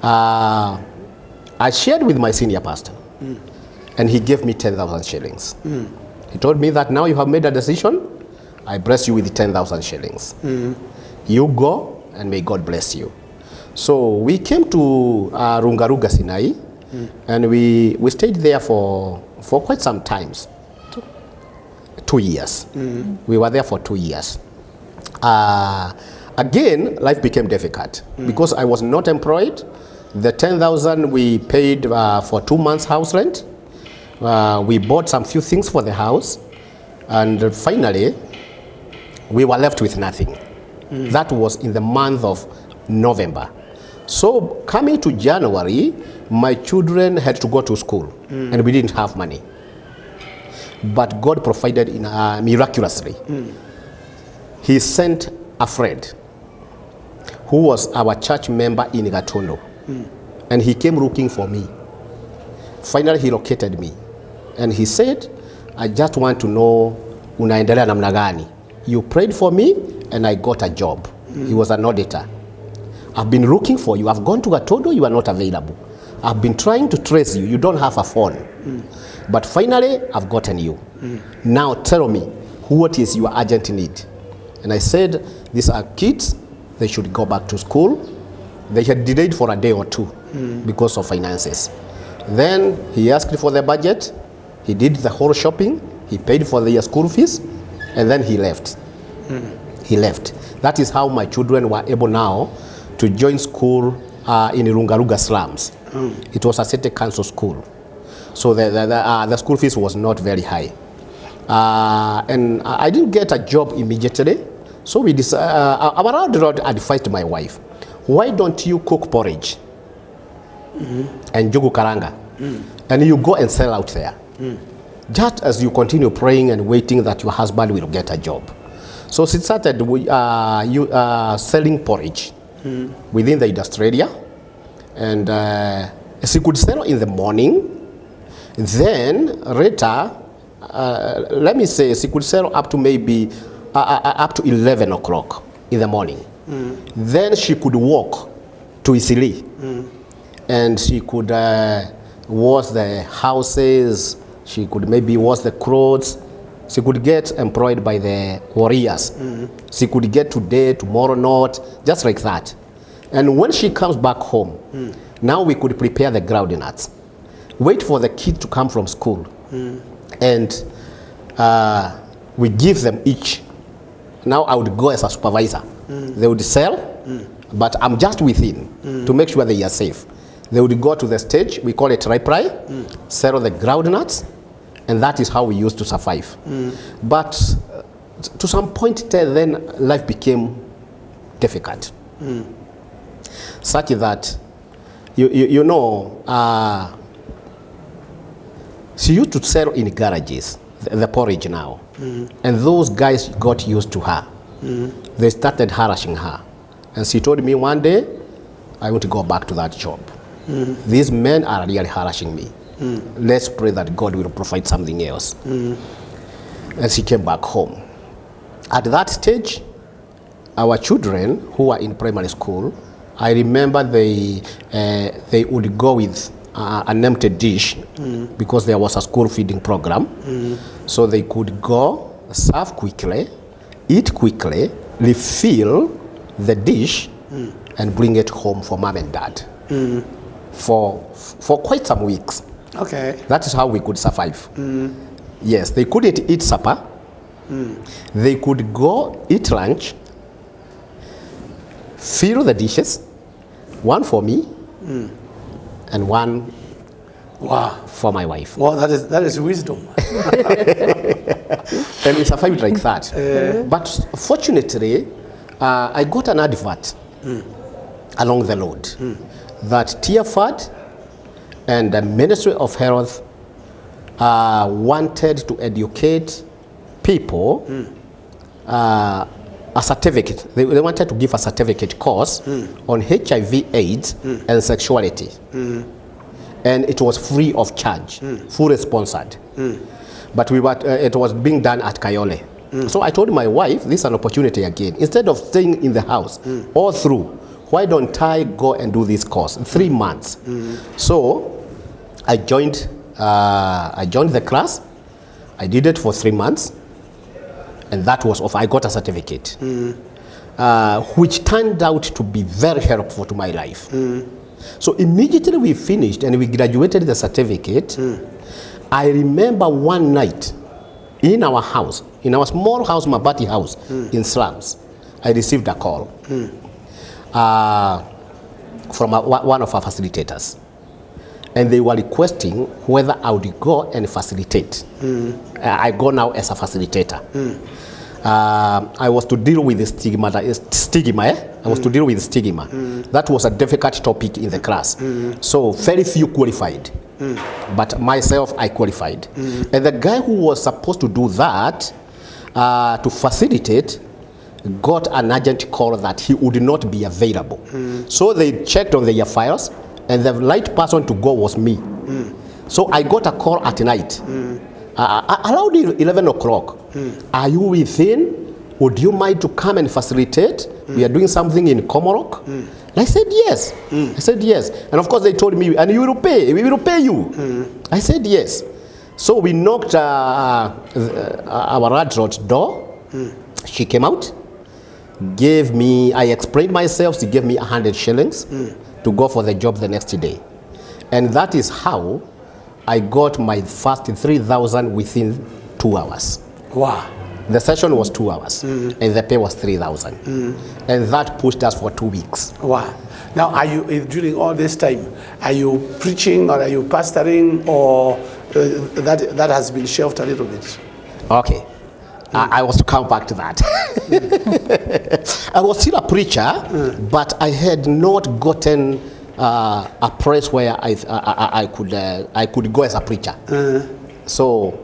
I shared with my senior pastor, and he gave me 10,000 shillings. He told me that now you have made a decision, I bless you with 10,000 shillings. You go, and may God bless you. So we came to Ruga Sinai, and we stayed there for quite some times. 2 years. We were there for 2 years. Again, life became difficult because I was not employed. The 10,000 we paid for 2 months house rent. We bought some few things for the house, and finally we were left with nothing. That was in the month of November. So coming to January, my children had to go to school, and we didn't have money. But God provided miraculously. He sent a friend who was our church member in Gatondo, and he came looking for me. Finally, he located me, and he said, I just want to know unaendelea namna gani. You prayed for me, and I got a job. He was an auditor. I've been looking for you. I've gone to Gatondo, you are not available. I've been trying to trace you. You don't have a phone. But finally, I've gotten you. Now tell me, what is your urgent need? And I said, these are kids. They should go back to school. They had delayed for a day or two because of finances. Then he asked for the budget. He did the whole shopping. He paid for their school fees. And then he left. He left. That is how my children were able now to join school in Ruga slums. It was a city council school. So the school fees was not very high. And I didn't get a job immediately. So we our Lord advised my wife, why don't you cook porridge and jugu karanga, and you go and sell out there, just as you continue praying and waiting that your husband will get a job. So she started selling porridge within the industry area, and she could sell in the morning. Then later, let me say, she could sell up to maybe up to 11 o'clock in the morning. Then she could walk to Isili, and she could wash the houses. She could maybe wash the clothes. She could get employed by the warriors. She could get today, tomorrow not, just like that. And when she comes back home, now we could prepare the groundnuts, wait for the kid to come from school, and we give them each. Now I would go as a supervisor. They would sell, but I'm just within to make sure they are safe. They would go to the stage, we call it rai, sell the groundnuts, and that is how we used to survive. But to some point then life became difficult. Such that, you know, she used to sell in garages, the porridge now. And those guys got used to her. They started harassing her. And she told me one day, I want to go back to that job. These men are really harassing me. Let's pray that God will provide something else. And she came back home. At that stage, our children who were in primary school, I remember they would go with an empty dish because there was a school feeding program. So they could go, serve quickly, eat quickly, refill the dish, and bring it home for mom and dad for quite some weeks. Okay. That is how we could survive. Yes, they couldn't eat supper. They could go eat lunch, fill the dishes, one for me and one Wow. for my wife. Well, that is wisdom. And we survived like that. But fortunately, I got an advert along the road that TFAD and the Ministry of Health wanted to educate people a certificate. They wanted to give a certificate course on HIV, AIDS, and sexuality. And it was free of charge, fully sponsored. But it was being done at Kayole. So I told my wife, this is an opportunity again. Instead of staying in the house all through, why don't I go and do this course? 3 months. So I joined the class. I did it for 3 months. And that was off. I got a certificate, which turned out to be very helpful to my life. So immediately we finished and we graduated the certificate. I remember one night in our house, in our small house, Mabati house in slums, I received a call from one of our facilitators. And they were requesting whether I would go and facilitate. I go now as a facilitator. I was to deal with the stigma. I was to deal with stigma. That was a difficult topic in the class. So very few qualified. But myself, I qualified. And the guy who was supposed to do that, to facilitate, got an urgent call that he would not be available. So they checked on their files, and the right person to go was me. So I got a call at night. Around 11 o'clock. Are you within? Would you mind to come and facilitate? We are doing something in Komorok. I said yes. I said yes. And of course they told me, and you will pay. We will pay you. I said yes. So we knocked our landlord's door. She came out, gave me, I explained myself, she gave me 100 shillings to go for the job the next day. And that is how I got my first 3,000 within 2 hours. Wow. The session was 2 hours, and the pay was 3,000. And that pushed us for 2 weeks. Wow. Now, are you, during all this time, are you preaching or are you pastoring, or that has been shelved a little bit? Okay. I was to come back to that. I was still a preacher, but I had not gotten a place where I could go as a preacher. So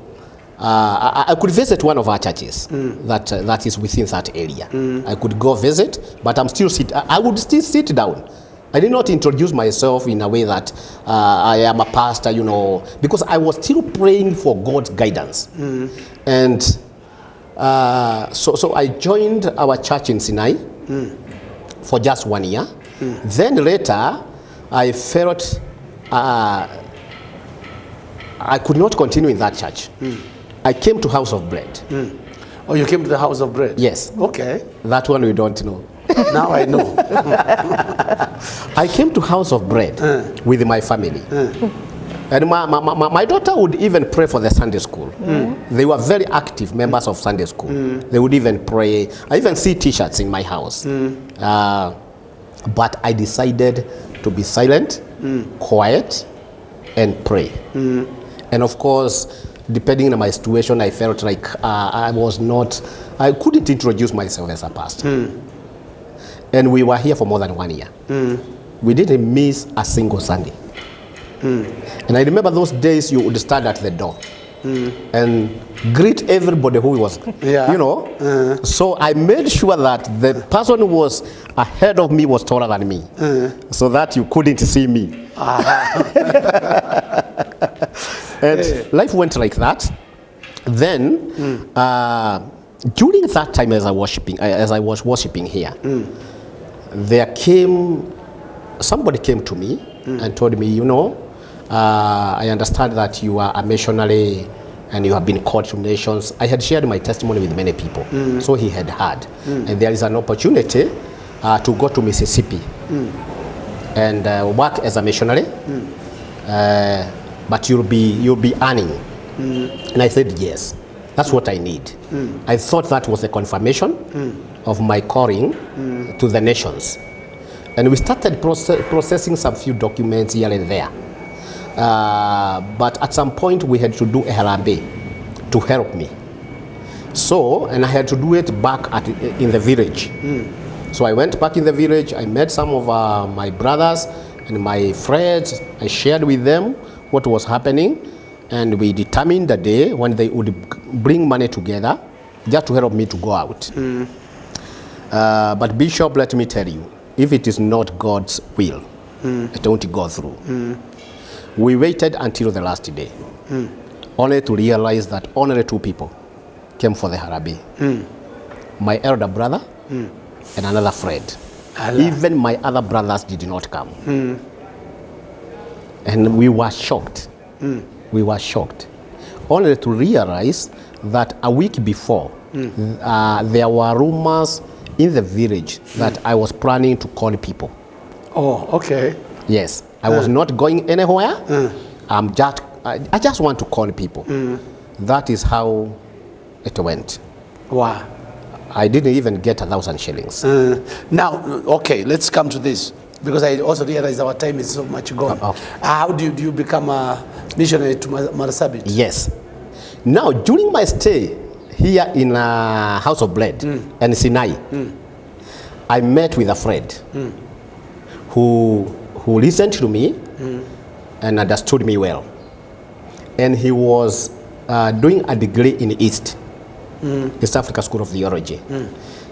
I could visit one of our churches that is within that area. I could go visit, but I would still sit down. I did not introduce myself in a way that I am a pastor, you know, because I was still praying for God's guidance. And so I joined our church in Sinai for just 1 year. Then later, I felt I could not continue in that church. I came to House of Bread. Oh, you came to the House of Bread? Yes. Okay. That one we don't know. Now I know. I came to House of Bread with my family. And my daughter would even pray for the Sunday school. They were very active members of Sunday school. They would even pray. I even see t-shirts in my house. But I decided to be silent, quiet, and pray. And of course, depending on my situation, I felt like I couldn't introduce myself as a pastor. And we were here for more than 1 year. We didn't miss a single Sunday. And I remember those days you would stand at the door and greet everybody who was, you know. So I made sure that the person who was ahead of me was taller than me, so that you couldn't see me. And life went like that. Then, during that time as I was worshiping here, somebody came to me and told me, you know, I understand that you are a missionary and you have been called to nations. I had shared my testimony with many people, so he had heard. And there is an opportunity to go to Mississippi and work as a missionary, but you'll be earning. And I said, yes, that's what I need. I thought that was a confirmation of my calling to the nations. And we started processing some few documents here and there. But at some point we had to do a harambe to help me. So, and I had to do it back in the village. So I went back in the village, I met some of my brothers and my friends, I shared with them what was happening, and we determined the day when they would bring money together just to help me to go out. But Bishop, let me tell you, if it is not God's will, it won't go through. We waited until the last day, only to realize that only 2 people came for the harabi. My elder brother and another friend. Even my other brothers did not come. And we were shocked. We were shocked. Only to realize that a week before, there were rumors in the village that I was planning to call people. Oh, okay. Yes, I was not going anywhere. I just want to call people. That is how it went. Wow. I didn't even get 1,000 shillings. Now, okay, let's come to this, because I also realize our time is so much gone. Okay. How do you become a missionary to Marsabit? Yes. Now, during my stay here in House of Bread and Sinai, I met with a friend who listened to me and understood me well. And he was doing a degree in East Africa School of Theology.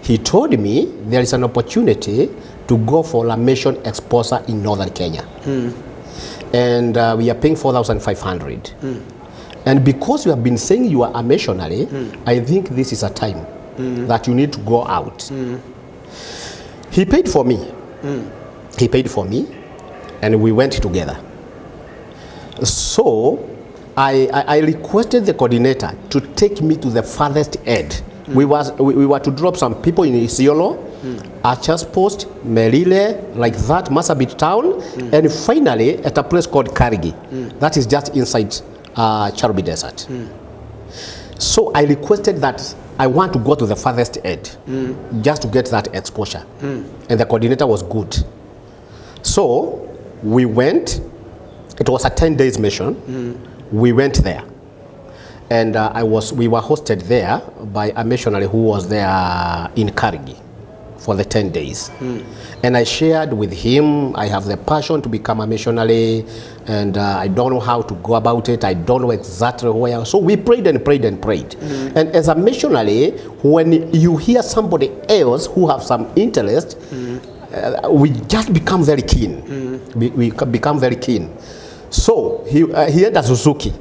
He told me there is an opportunity to go for a mission exposure in northern Kenya. And we are paying 4,500. And because you have been saying you are a missionary, I think this is a time that you need to go out. He paid for me. He paid for me, and we went together. So I requested the coordinator to take me to the farthest end. We were to drop some people in Isiolo, Archer's Post, Melile, like that, Marsabit town, and finally at a place called Karigi. That is just inside Charubi Desert. So I requested that I want to go to the farthest end, just to get that exposure. And the coordinator was good. So we went. It was a 10 days mission. We went there, and we were hosted there by a missionary who was there in Karigi for the 10 days. And I shared with him, I have the passion to become a missionary, and I don't know how to go about it. I don't know exactly where. So we prayed and prayed and prayed. And as a missionary, when you hear somebody else who have some interest, we just become very keen. We become very keen. So he had a Suzuki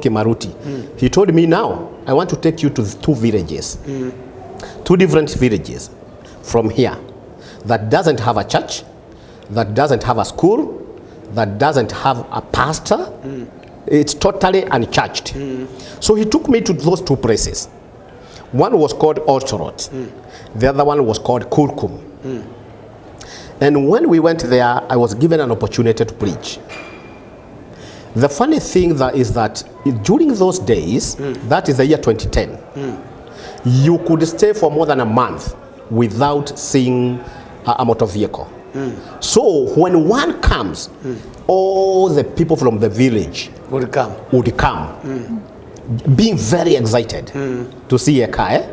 Maruti. He told me, now I want to take you to 2 villages, 2 different villages from here that doesn't have a church, that doesn't have a school, that doesn't have a pastor. It's totally unchurched. So he took me to those 2 places. One was called Ortorot. The other one was called Kurkum. And when we went there, I was given an opportunity to preach. The funny thing is that during those days, that is the year 2010, you could stay for more than a month without seeing a motor vehicle. So when one comes, all the people from the village would come, being very excited to see a car.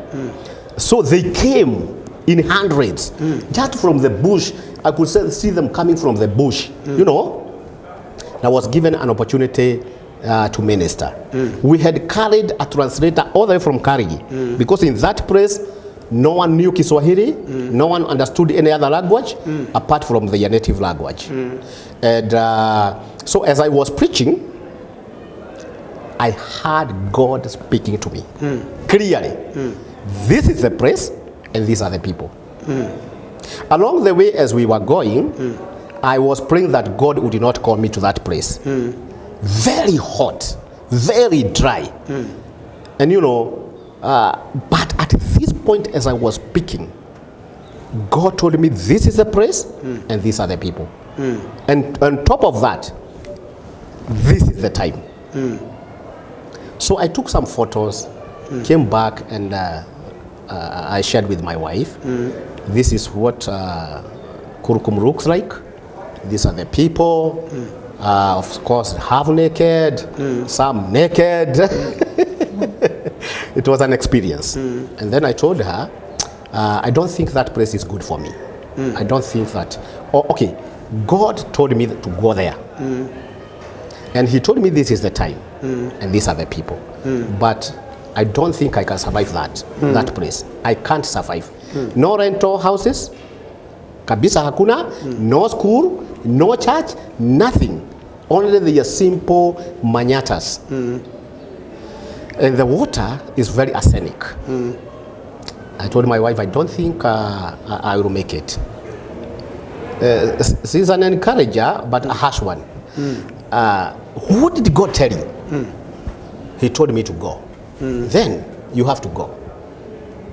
So they came in hundreds, just from the bush. I could see them coming from the bush, you know. I was given an opportunity to minister. We had carried a translator all the way from Karigi, because in that place, no one knew Kiswahili, no one understood any other language apart from their native language. And so as I was preaching, I heard God speaking to me clearly. This is the place, and these are the people. Along the way, as we were going, I was praying that God would not call me to that place. Very hot, very dry. And you know, but at this point as I was speaking, God told me this is the place and these are the people. And on top of that, this is the time. So I took some photos, came back, and I shared with my wife. This is what Kurkum looks like. These are the people. Of course, half naked, some naked. It was an experience. And then I told her, I don't think that place is good for me. I don't think that. Oh, okay, God told me to go there. And he told me this is the time and these are the people. But I don't think I can survive that place. I can't survive. No rental houses, kabisa hakuna, no school, no church, nothing. Only the simple manyatas. And the water is very arsenic. I told my wife, I don't think I will make it. She's an encourager, but a harsh one. What did God tell you? He told me to go. Then you have to go.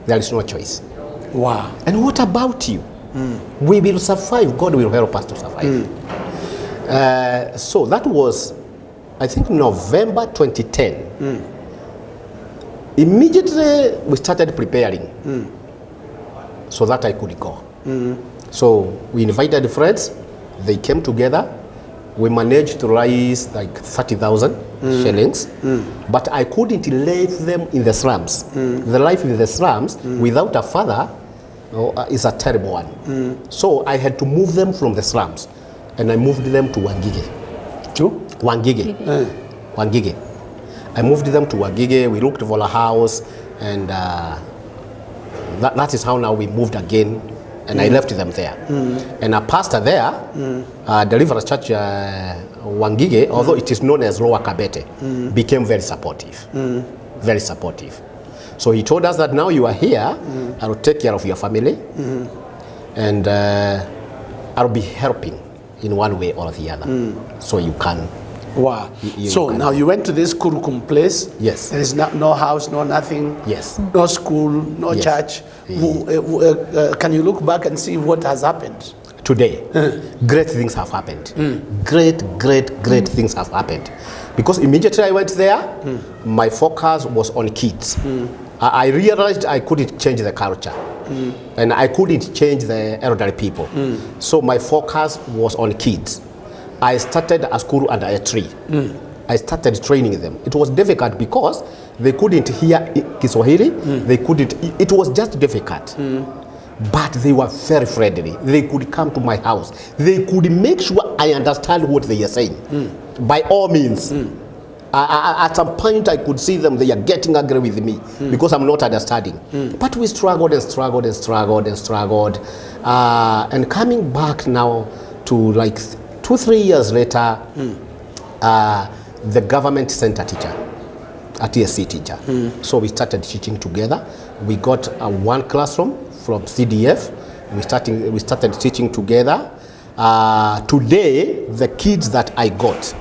There is no choice. Wow. And what about you? We will survive. God will help us to survive. So that was, I think, November 2010. Immediately we started preparing so that I could go. So we invited friends. They came together. We managed to raise like 30,000 shillings, but I couldn't leave them in the slums. The life in the slums without a father is a terrible one. So I had to move them from the slums, and I moved them to Wangige. To? Wangige. Wangige. I moved them to Wangige. We looked for a house, and that is how now we moved again. And I left them there. And a pastor there, Deliverance Church Wangige, although it is known as Lower Kabete, became very supportive. Very supportive. So he told us that now you are here, I will take care of your family, and I'll be helping in one way or the other. So you can. Wow. So now you went to this Kurukum place. Yes. There is no house, no nothing. Yes. No school, no church. Can you look back and see what has happened? Today, great things have happened. Great things have happened. Because immediately I went there, my focus was on kids. I realized I couldn't change the culture. And I couldn't change the elderly people. So my focus was on kids. I started a school under a tree. I started training them. It was difficult because they couldn't hear Kiswahili. They couldn't, it was just difficult. But they were very friendly. They could come to my house. They could make sure I understand what they are saying. By all means. At some point I could see them, they are getting angry with me because I'm not understanding. But we struggled and struggled and struggled and struggled. And coming back now to like 2-3 years later, the government sent a teacher, a TSC teacher. So we started teaching together. We got one classroom from CDF. We started teaching together. Today, the kids that I got,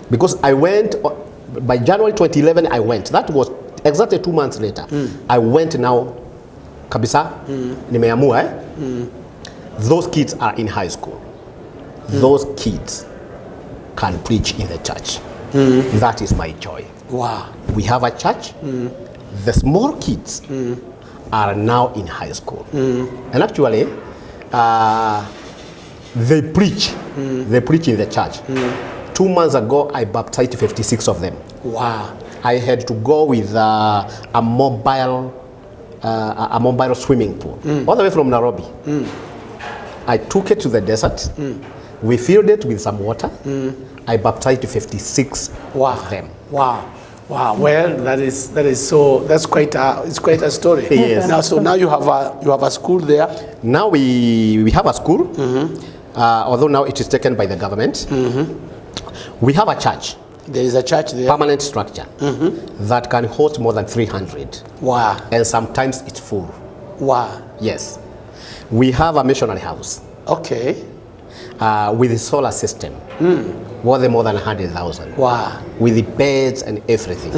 because I went, by January 2011 I went. That was exactly 2 months later. I went now, kabisa, nimeamua. Those kids are in high school. Those kids can preach in the church. That is my joy. Wow. We have a church. The small kids are now in high school. And actually, they preach. They preach in the church. 2 months ago, I baptized 56 of them. Wow. I had to go with a mobile swimming pool, all the way from Nairobi. I took it to the desert. We filled it with some water. I baptized 56 of them. Wow. Wow. Well, that's quite a story. Yes. Now you have a school there. Now we have a school, although now it is taken by the government. We have a church. There is a church there. Permanent structure that can host more than 300. Wow. And sometimes it's full. Wow. Yes. We have a missionary house. Okay. With a solar system. Worth more than 100,000. Wow. With the beds and everything.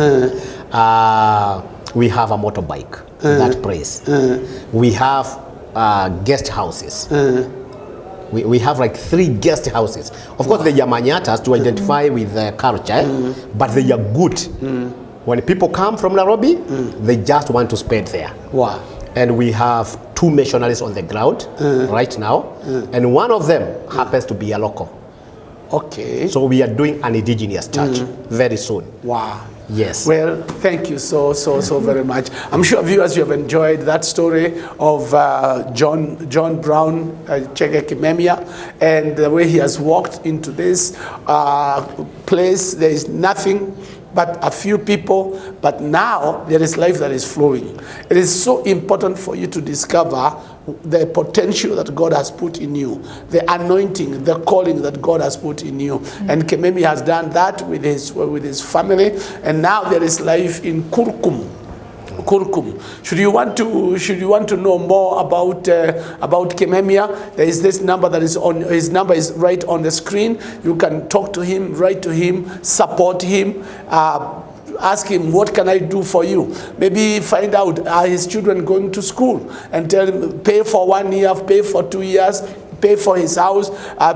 We have a motorbike that prays. We have guest houses. We have like 3 guest houses. Of course, they are manyatas to identify with the culture, but they are good. When people come from Nairobi, they just want to spend there. Wow. And we have 2 missionaries on the ground right now, and one of them happens to be a local. Okay. So we are doing an indigenous church very soon. Wow. Yes. Well, thank you so very much. I'm sure viewers, you have enjoyed that story of John Brown Kimemia, and the way he has walked into this place. There is nothing but a few people, but now there is life that is flowing. It is so important for you to discover the potential that God has put in you, the anointing, the calling that God has put in you. And Kimemia has done that with his family, and now there is life in Kurkum. Should you want to know more about Kimemia, there is this number that is on, his number is right on the screen. You can talk to him, write to him, support him, ask him, what can I do for you? Maybe find out, are his children going to school? And tell him, pay for 1 year, pay for 2 years, pay for his house,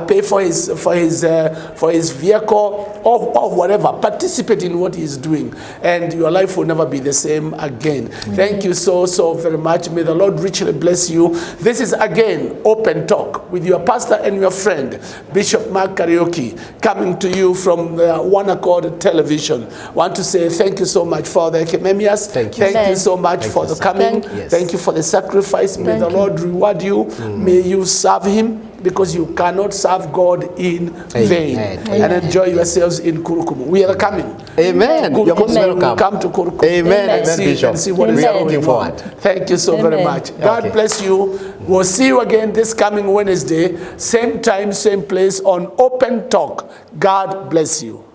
pay for his vehicle, or whatever. Participate in what he's doing, and your life will never be the same again. Thank you so very much. May the Lord richly bless you. This is again Open Talk with your pastor and your friend Bishop Mark Karaoke, coming to you from One Accord Television. Want to say thank you so much for the Kimemias. Thank you. Thank you so much for the coming. Thank you for the sacrifice. May the Lord reward you. May you serve him, because you cannot serve God in vain. And enjoy yourselves in Kurukum. We are coming. Amen. You're most welcome. Come to Kurukum. Amen. And see what is going on. Thank you so very much. God bless you. We'll see you again this coming Wednesday, same time, same place on Open Talk. God bless you.